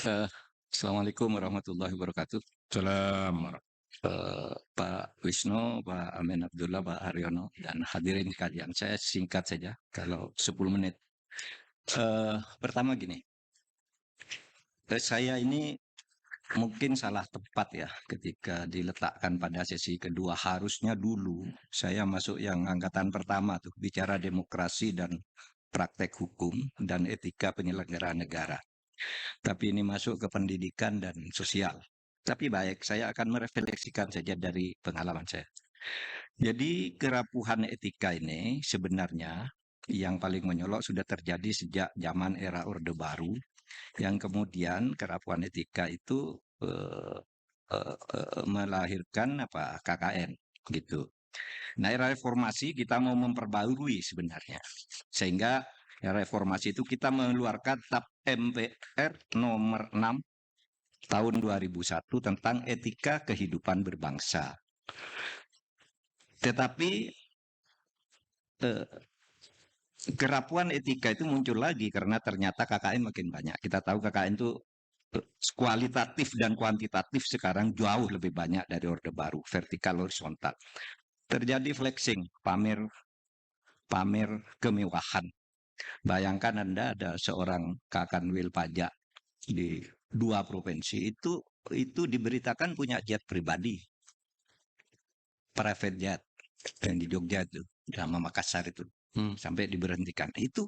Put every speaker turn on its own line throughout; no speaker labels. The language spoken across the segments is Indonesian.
Eh, Assalamualaikum warahmatullahi wabarakatuh.
Salam.
Pak Wisnu, Pak Amin Abdullah, Pak Haryono, dan hadirin sekalian. Saya singkat saja, kalau 10 menit. Pertama gini, saya ini mungkin salah tepat ya ketika diletakkan pada sesi kedua. Harusnya dulu saya masuk yang angkatan pertama tuh, bicara demokrasi dan praktek hukum dan etika penyelenggaraan negara. Tapi ini masuk ke pendidikan dan sosial. Tapi baik, saya akan merefleksikan saja dari pengalaman saya. Jadi kerapuhan etika ini sebenarnya yang paling menyolok sudah terjadi sejak zaman era Orde Baru, yang kemudian kerapuhan etika itu melahirkan apa KKN gitu. Nah, era reformasi kita mau memperbarui sebenarnya. Sehingga era reformasi itu kita mengeluarkan TAP MPR nomor 6 tahun 2001 tentang etika kehidupan berbangsa. Tetapi eh, kerapuan etika itu muncul lagi karena ternyata KKN makin banyak. Kita tahu KKN itu kualitatif dan kuantitatif sekarang jauh lebih banyak dari Orde Baru, vertikal horizontal. Terjadi flexing, pamer pamer kemewahan. Bayangkan Anda ada seorang Kakanwil pajak di dua provinsi itu diberitakan punya jet pribadi, private jet yang di Jogja itu, sama Makassar itu. Sampai diberhentikan. Itu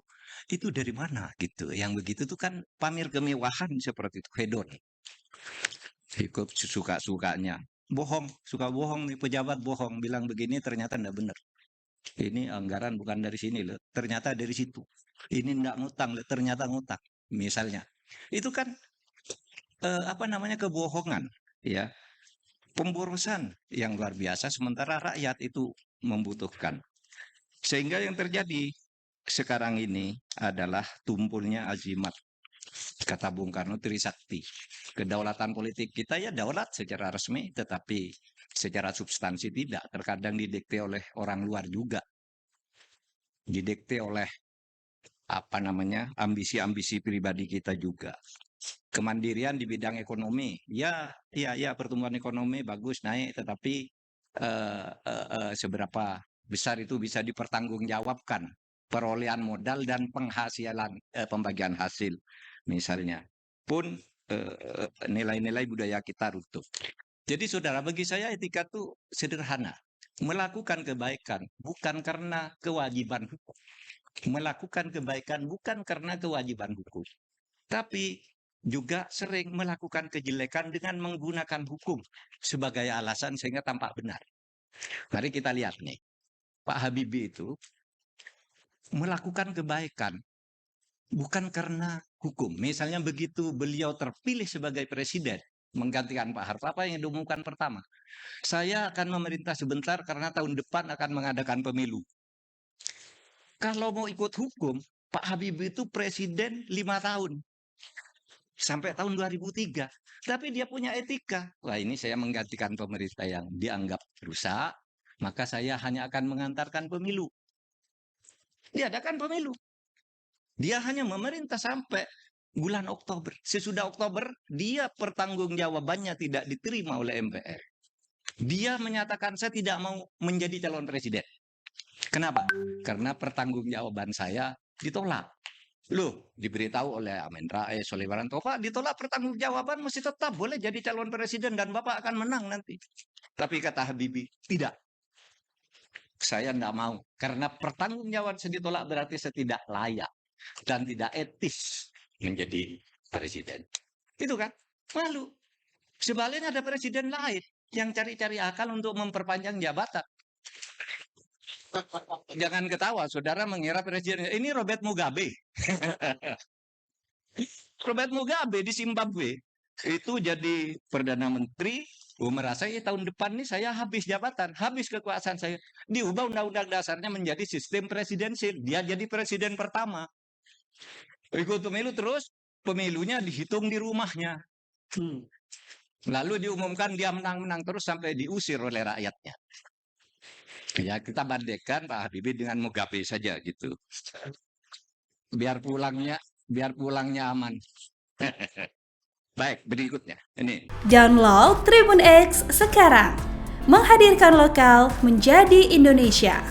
dari mana gitu? Yang begitu tuh kan pamer kemewahan seperti itu, hedon. Ikut suka-sukanya. Bohong, suka bohong nih pejabat bohong, bilang begini ternyata enggak benar. Ini anggaran bukan dari sini loh, ternyata dari situ. Ini enggak ngutang loh, ternyata ngutang. Misalnya. Itu kan apa namanya kebohongan, ya. Pemborosan yang luar biasa sementara rakyat itu membutuhkan. Sehingga yang terjadi sekarang ini adalah tumpulnya azimat, kata Bung Karno, Trisakti. Kedaulatan politik kita ya daulat secara resmi, tetapi secara substansi tidak. Terkadang didikte oleh orang luar juga. Didikte oleh apa namanya ambisi-ambisi pribadi kita juga. Kemandirian di bidang ekonomi, ya pertumbuhan ekonomi bagus naik, tetapi seberapa besar itu bisa dipertanggungjawabkan perolehan modal dan penghasilan pembagian hasil misalnya pun nilai-nilai budaya kita runtuh. Jadi saudara, bagi saya etika itu sederhana, melakukan kebaikan bukan karena kewajiban hukum, melakukan kebaikan bukan karena kewajiban hukum, tapi juga sering melakukan kejelekan dengan menggunakan hukum sebagai alasan sehingga tampak benar. Mari kita lihat nih, Pak Habibie itu melakukan kebaikan bukan karena hukum. Misalnya begitu beliau terpilih sebagai presiden, menggantikan Pak Harto, apa yang diumumkan pertama? Saya akan memerintah sebentar karena tahun depan akan mengadakan pemilu. Kalau mau ikut hukum, Pak Habibie itu presiden 5 tahun. Sampai tahun 2003. Tapi dia punya etika. Wah, ini saya menggantikan pemerintah yang dianggap rusak, maka saya hanya akan mengantarkan pemilu. Diadakan pemilu. Dia hanya memerintah sampai bulan Oktober. Sesudah Oktober, dia pertanggungjawabannya tidak diterima oleh MPR. Dia menyatakan saya tidak mau menjadi calon presiden. Kenapa? Karena pertanggungjawaban saya ditolak. Loh, diberitahu oleh Amin Rais, oleh Wiranto, Pak, ditolak pertanggungjawaban masih tetap boleh jadi calon presiden dan Bapak akan menang nanti. Tapi kata Habibie, tidak. Saya tidak mau. Karena pertanggungjawaban saya ditolak berarti saya tidak layak dan tidak etis menjadi presiden. Itu kan? Malu. Sebaliknya ada presiden lain yang cari-cari akal untuk memperpanjang jabatan. Jangan ketawa, saudara mengira presiden ini Robert Mugabe. Robert Mugabe di Zimbabwe itu jadi perdana menteri. Merasa ya tahun depan nih saya habis jabatan, habis kekuasaan saya. Diubah undang-undang dasarnya menjadi sistem presidensil. Dia jadi presiden pertama. Ikut pemilu terus, pemilunya dihitung di rumahnya. Lalu diumumkan dia menang-menang terus sampai diusir oleh rakyatnya. Ya kita bandingkan Pak Habibie dengan Mugabe saja gitu. Biar pulangnya aman. Baik, berikutnya ini.
Download Tribun X sekarang. Menghadirkan lokal menjadi Indonesia.